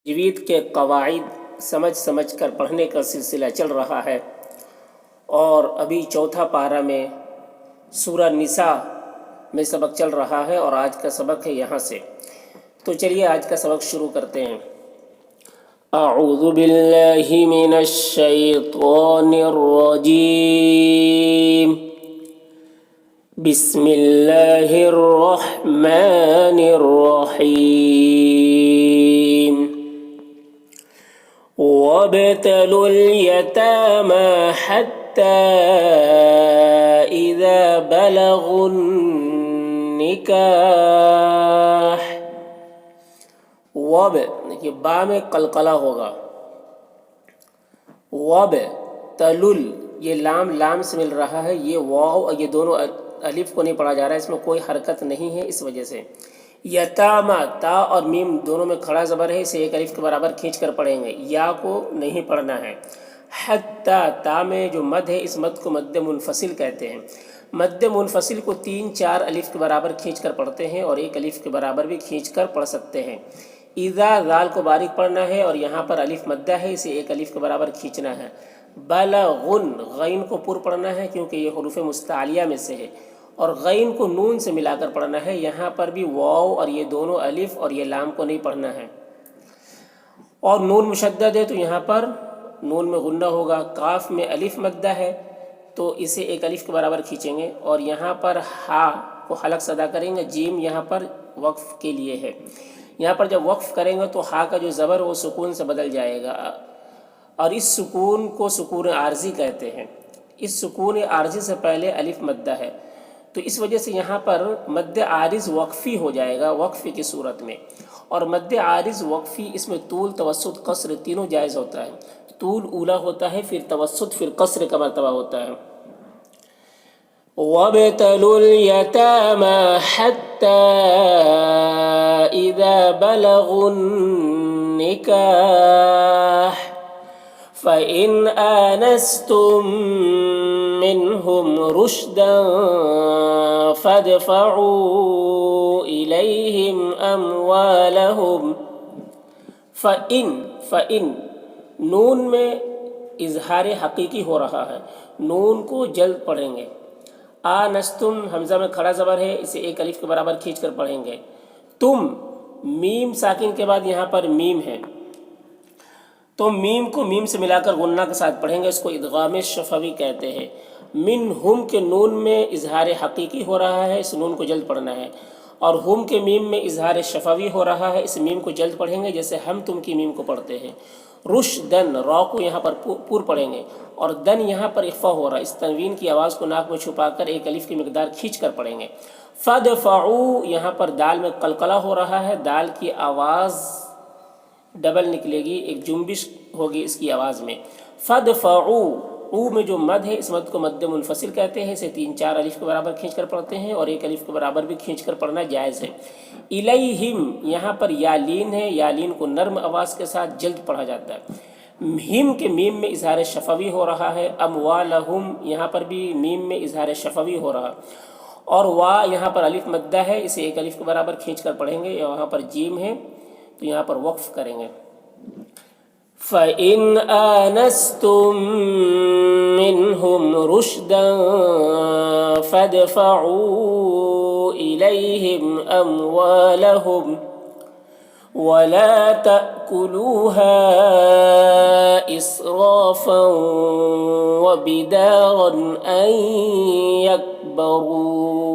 تجوید کے قواعد سمجھ کر پڑھنے کا سلسلہ چل رہا ہے اور ابھی چوتھا پارہ میں سورہ نساء میں سبق چل رہا ہے اور آج کا سبق ہے یہاں سے۔ تو چلیے آج کا سبق شروع کرتے ہیں۔ اعوذ باللہ من الشیطان الرجیم، بسم اللہ الرحمن الرحیم۔ وابتلوا اليتامى حتى إذا بلغوا النكاح۔ وب دیکھیے با میں قلقلہ ہوگا، وب تلل، یہ لام سے مل رہا ہے، یہ واو اور یہ دونوں الف کو نہیں پڑھا جا رہا ہے، اس میں کوئی حرکت نہیں ہے، اس وجہ سے یتامہ تا اور میم دونوں میں کھڑا زبر ہے، اسے ایک الف کے برابر کھینچ کر پڑھیں گے، یا کو نہیں پڑھنا ہے۔ حتی تا میں جو مد ہے اس مد کو مد منفصل کہتے ہیں۔ مد منفصل کو 3-4 الف کے برابر کھینچ کر پڑھتے ہیں اور ایک الف کے برابر بھی کھینچ کر پڑھ سکتے ہیں۔ اذا ذال کو باریک پڑھنا ہے اور یہاں پر الف مدہ ہے، اسے ایک الف کے برابر کھینچنا ہے۔ بلغن غین کو پر پڑھنا ہے کیونکہ یہ حروف مستعلیہ میں سے ہے، اور غین کو نون سے ملا کر پڑھنا ہے، یہاں پر بھی واو اور یہ دونوں الف اور یہ لام کو نہیں پڑھنا ہے، اور نون مشدد ہے تو یہاں پر نون میں غنہ ہوگا۔ قاف میں الف مدہ ہے تو اسے ایک الف کے برابر کھینچیں گے، اور یہاں پر ہا کو حلق سے ادا کریں گے، جیم یہاں پر وقف کے لیے ہے، یہاں پر جب وقف کریں گے تو ہا کا جو زبر وہ سکون سے بدل جائے گا، اور اس سکون کو سکون عارضی کہتے ہیں۔ اس سکون عارضی سے پہلے الف مدہ ہے تو اس وجہ سے یہاں پر مد عارض وقفی ہو جائے گا وقفی کی صورت میں، اور مد عارض وقفی اس میں طول توسط قصر تینوں جائز ہوتا ہے، طول اولا ہوتا ہے، پھر توسط، پھر قصر کا مرتبہ ہوتا ہے۔ وَابْتَلُوا الْيَتَامَى حَتَّى إِذَا بَلَغُوا النِّكَاحَ فَإِنْ آنَسْتُم مِّنْهُمْ رُشْدًا فَادْفَعُوا إِلَيْهِمْ أَمْوَالَهُمْ۔ فَإِن نون میں اظہار حقیقی ہو رہا ہے، نون کو جلد پڑھیں گے۔ آنستم حمزہ میں کھڑا زبر ہے، اسے ایک الف کے برابر کھینچ کر پڑھیں گے۔ تم میم ساکن کے بعد یہاں پر میم ہے تو میم کو میم سے ملا کر غنہ کے ساتھ پڑھیں گے، اس کو ادغام شفوی کہتے ہیں۔ منہم کے نون میں اظہار حقیقی ہو رہا ہے، اس نون کو جلد پڑھنا ہے، اور ہم کے میم میں اظہار شفوی ہو رہا ہے، اس میم کو جلد پڑھیں گے جیسے ہم تم کی میم کو پڑھتے ہیں۔ رشدن را کو یہاں پر پور پڑھیں گے، اور دن یہاں پر اخفا ہو رہا ہے، اس تنوین کی آواز کو ناک میں چھپا کر ایک الف کی مقدار کھینچ کر پڑھیں گے۔ فدفعوا یہاں پر دال میں قلقلہ ہو رہا ہے، دال کی آواز ڈبل نکلے گی، ایک جنبش ہوگی اس کی آواز میں۔ فدفعوا او میں جو مد ہے اس مد کو مد منفصل کہتے ہیں، اسے 3-4 الف کے برابر کھینچ کر پڑھتے ہیں اور ایک الف کے برابر بھی کھینچ کر پڑھنا جائز ہے۔ الیہم یہاں پر یا لین ہے، یا لین کو نرم آواز کے ساتھ جلد پڑھا جاتا ہے۔ ہم کے میم میں اظہار شفوی ہو رہا ہے، اموالہم یہاں پر بھی میم میں اظہار شفوی ہو رہا، اور وا یہاں پر الف مدہ ہے، اسے ایک الف کے برابر کھینچ کر پڑھیں گے، یہاں پر جیم ہے تو یہاں پر وقف کریں گے۔ فَإِنْ آنَسْتُم مِّنْهُمْ رُشْدًا فَادْفَعُوا إِلَيْهِمْ أَمْوَالَهُمْ وَلَا تَأْكُلُوهَا إِسْرَافًا وَبِدَارًا أَن يَكْبَرُوا۔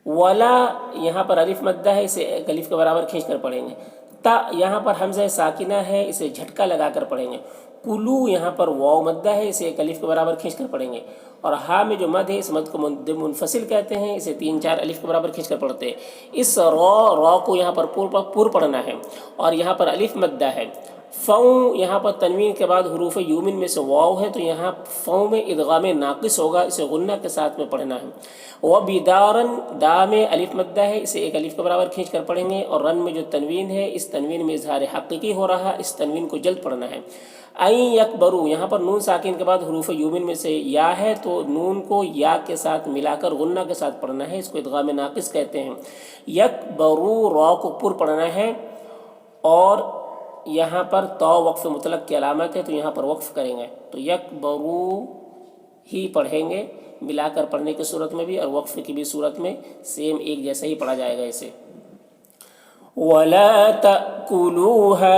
ولا یہاں پر الف مدہ ہے، اسے ایک الف کے برابر کھینچ کر پڑھیں گے۔ تا یہاں پر حمزہ ساکنہ ہے، اسے جھٹکا لگا کر پڑھیں گے۔ کلو یہاں پر واو مدہ ہے، اسے ایک الف کے برابر کھینچ کر پڑھیں گے، اور ہا میں جو مد ہے اس مد کو مد منفصل کہتے ہیں، اسے 3-4 الف کے برابر کھینچ کر پڑھتے ہیں۔ اس را کو یہاں پر پور پڑھنا ہے، اور یہاں پر الف مدہ ہے۔ فوں یہاں پر تنوین کے بعد حروف یومن میں سے واو ہے تو یہاں فوں میں ادغام ناقص ہوگا، اسے غنہ کے ساتھ میں پڑھنا ہے۔ وَبِدَارًا دا میں الف مدہ ہے، اسے ایک الف کے برابر کھینچ کر پڑھیں گے، اور رن میں جو تنوین ہے اس تنوین میں اظہار حقیقی ہو رہا، اس تنوین کو جلد پڑھنا ہے۔ این یکبرو یہاں پر نون ساکن کے بعد حروف یومن میں سے یا ہے تو نون کو یا کے ساتھ ملا کر غنہ کے ساتھ پڑھنا ہے، اس کو ادغام ناقص کہتے ہیں۔ یکبرو را کو پر پڑھنا ہے، اور یہاں پر تو وقف مطلق کی علامت ہے تو یہاں پر وقف کریں گے تو یکبرو ہی پڑھیں گے ملا کر پڑھنے کی صورت میں بھی اور وقف کی بھی صورت میں سیم ایک جیسا ہی پڑھا جائے گا اسے. وَلَا تَأْكُلُوهَا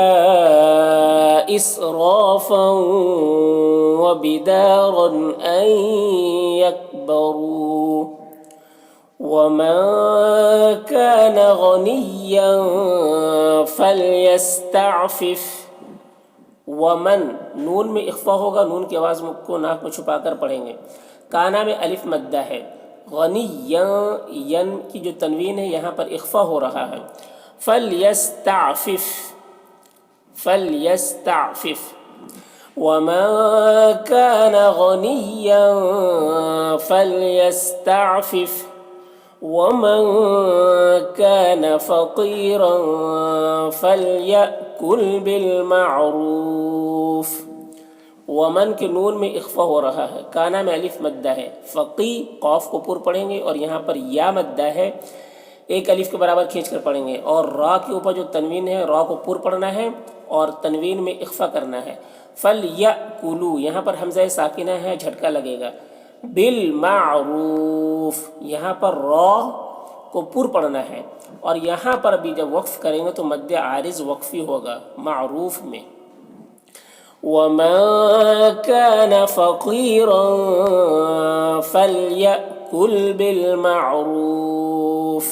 إِسْرَافًا وَبِدَارًا أَن يَكْبَرُوا وَمَن كَانَ غَنِيًّا فَلْيَسْتَعْفِفْ. ومن نون میں اخفا ہوگا، نون کی آواز کو ناک میں چھپا کر پڑھیں گے. کانا میں الف مدہ ہے. غنی ین کی جو تنوین ہے یہاں پر اخفا ہو رہا ہے. فلیستعفف فلیستعفف. ومن كان غنيا فليستعفف ومن كان فقيرا فليأكل بالمعروف. ومن کے نون میں اخفا ہو رہا ہے، کانا میں الف مدہ ہے. فقی قاف کو پر پڑھیں گے اور یہاں پر یا مدہ ہے، ایک الف کے برابر کھینچ کر پڑھیں گے اور را کے اوپر جو تنوین ہے را کو پر پڑھنا ہے اور تنوین میں اخفا کرنا ہے. فلیأکلوا یہاں پر حمزہ ساکنہ ہے، جھٹکا لگے گا. بالمعروف یہاں پر را کو پر پڑھنا ہے اور یہاں پر بھی جب وقف کریں گے تو مد عارض وقفی ہوگا معروف میں. وَمَن كَانَ فَقِيرًا فَلْيَأْكُلْ بِالْمَعْرُوفِ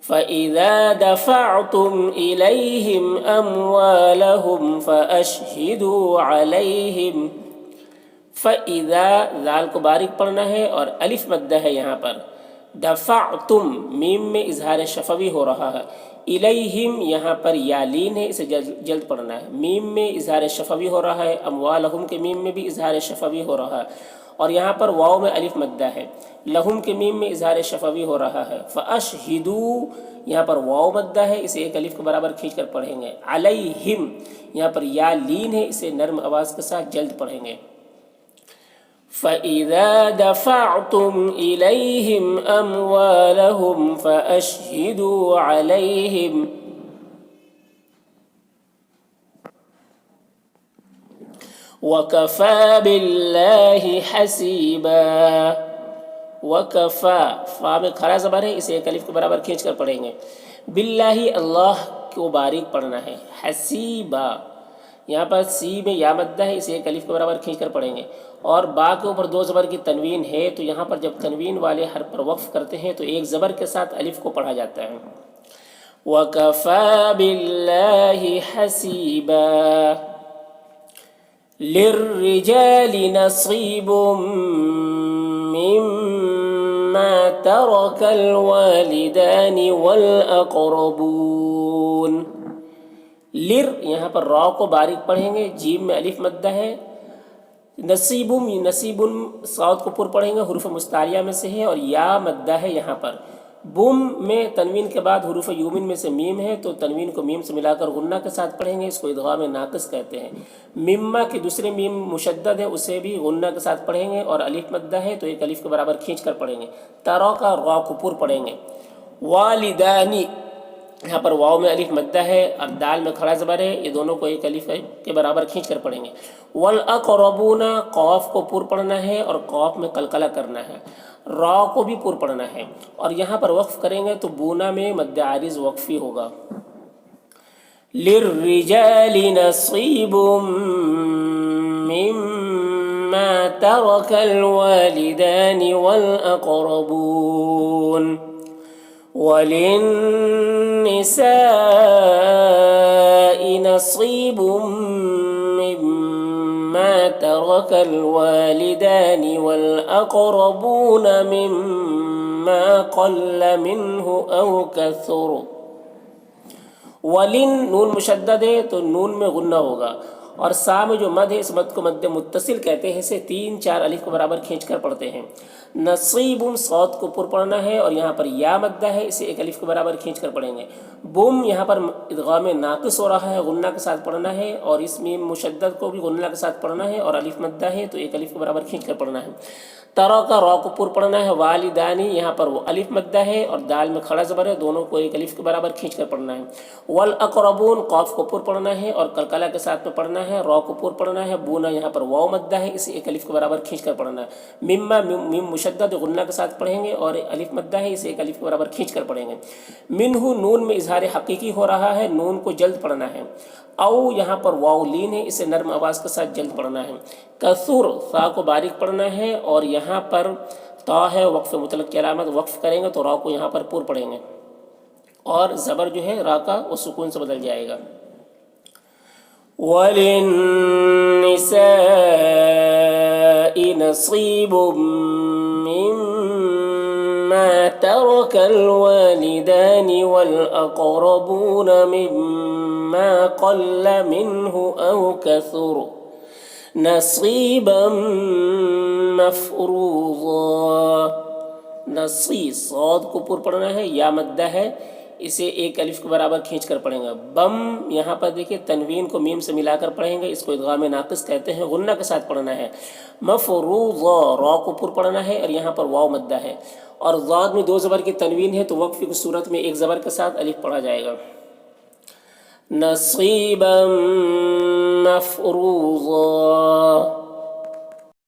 فَإِذَا دَفَعْتُمْ إِلَيْهِمْ أَمْوَالَهُمْ فَأَشْهِدُوا عَلَيْهِمْ. فَإِذَا ذال کو باریک پڑھنا ہے اور الف مدہ ہے یہاں پر. دفعتم میم میں اظہار شفوی ہو رہا ہے. الیہم یہاں پر یا لین ہے، اسے جلد پڑھنا ہے. میم میں اظہار شفوی ہو رہا ہے، اموالہم کے میم میں بھی اظہار شفوی ہو رہا ہے اور یہاں پر واو میں الف مدہ ہے. لہم کے میم میں اظہار شفوی ہو رہا ہے. فاشہدوا یہاں پر واو مدہ ہے، اسے ایک الف کے برابر کھینچ کر پڑھیں گے. علیہم یہاں پر یا لین ہے، اسے نرم آواز کے ساتھ جلد پڑھیں گے. فَإِذَا دَفَعْتُمْ إِلَيْهِمْ أَمْوَالَهُمْ فَأَشْهِدُوا عَلَيْهِمْ وَكَفَى بِاللَّهِ حَسِيبًا. وَكَفَى فا میں کھڑا زبر ہے، اسے ایک الف کے برابر کھینچ کر پڑھیں گے. باللہ اللہ کو باریک پڑھنا ہے. حسیبا یہاں پر سی میں یا مدہ ہے، اسے ایک الف کے برابر کھینچ کر پڑھیں گے اور با کے اوپر دو زبر کی تنوین ہے تو یہاں پر جب تنوین والے حرف پر وقف کرتے ہیں تو ایک زبر کے ساتھ الف کو پڑھا جاتا ہے. وَكَفَى بِاللَّهِ حَسِيبًا. لِلرِّجَالِ نَصِيبٌ مِّمَّا تَرَكَ الْوَالِدَانِ وَالْأَقْرَبُونَ. لر یہاں پر را کو باریک پڑھیں گے، جیم میں الف مدہ ہے. نصیبم نصیبن صاد کو پر پڑھیں گے، حروف مستعلیہ میں سے ہے اور یا مدہ ہے یہاں پر. بم میں تنوین کے بعد حروف یومن میں سے میم ہے تو تنوین کو میم سے ملا کر غنہ کے ساتھ پڑھیں گے، اس کو ادغام ناقص کہتے ہیں. مما کے دوسرے میم مشدد ہے، اسے بھی غنہ کے ساتھ پڑھیں گے اور الف مدہ ہے تو ایک الف کے برابر کھینچ کر پڑھیں گے. ترا کا را کو پر پڑھیں گے. والدانی یہاں پر واو میں الف مدہ ہے اور دال میں کھڑا زبر ہے، یہ دونوں کو ایک الف کے برابر کھینچ کر پڑھیں گے. والاقربون قاف کو پر پڑھنا ہے اور قاف میں قلقلہ کرنا ہے. را کو بھی پر پڑھنا ہے اور یہاں پر وقف کریں گے تو بونا میں مد عارض وقفی ہوگا. للرجال نصیب مما ترک الوالدان والاقربون. وَلِلنِّسَاءِ نَصِيبٌ مِّمَّا تَرَكَ الْوَالِدَانِ وَالْأَقْرَبُونَ مِمَّا قَلَّ مِنْهُ أَوْ كَثُرَ. ولن نون مشدد ہے تو نون میں غنہ ہوگا اور سا میں جو مد ہے اس مد کو مد متصل کہتے ہیں، اسے 3-4 الف کے برابر کھینچ کر پڑھتے ہیں۔ نصیب صاد کو پر پڑھنا ہے اور یہاں پر یا مدہ ہے، اسے 1 الف کے برابر کھینچ کر پڑھیں گے۔ بم یہاں پر ادغام ناقص ہو رہا ہے، غنہ کے ساتھ پڑھنا ہے، اور اس میم مشدد کو بھی غنہ کے ساتھ پڑھنا ہے، اور الف مدہ ہے تو 1 الف کے برابر کھینچ کر پڑھنا ہے۔ ترا کا را کو پر پڑھنا ہے، والدانی یہاں پر وہ الف مدہ ہے اور دال میں کھڑا زبر ہے، دونوں کو 1 الف کے برابر کھینچ کر پڑھنا ہے۔ والاقربون قاف کو پر پڑھنا ہے اور قلقلہ کے ساتھ میں پڑھنا ہے، را کو پر پڑھنا ہے، بونا یہاں پر واو مدہ ہے، اسے 1 الف کے برابر کھینچ کر پڑھنا ہے۔ مما میم مشدد غنہ کے ساتھ پڑھیں گے اور الف مدہ ہے، اسے 1 الف کے برابر کھینچ کر پڑھیں گے۔ منہ نون میں اظہار حقیقی ہو رہا ہے، نون کو جلد پڑھنا ہے۔ او یہاں پر واو لین ہے، اسے نرم آواز کے ساتھ جلد پڑھنا ہے۔ کثر سا کو باریک پڑھنا ہے اور یہاں پر تا ہے وقف مطلق کی علامت، وقف کریں گے تو را کو یہاں پر پر پڑھیں گے اور زبر جو ہے را کا وہ سکون سے بدل جائے گا۔ وَلِلنِّسَاءِ نَصِيبٌ مِّمَّا تَرَكَ الْوَالِدَانِ وَالْأَقْرَبُونَ مِمَّا قَلَّ مِنْهُ أَوْ كَثُرَ نصیبا مفروضا۔ نصی صاد کو پر پڑھنا ہے، یا مدہ ہے، اسے 1 الف کے برابر کھینچ کر پڑھیں گے۔ بم یہاں پر دیکھیں تنوین کو میم سے ملا کر پڑھیں گے، اس کو ادغام ناقص کہتے ہیں، غنہ کے ساتھ پڑھنا ہے۔ مفروضا را کو پر پڑھنا ہے اور یہاں پر واو مدہ ہے، اور ضاد میں 2 زبر کی تنوین ہے تو وقف کی صورت میں 1 زبر کے ساتھ الف پڑھا جائے گا۔ نصیبا مفروضا۔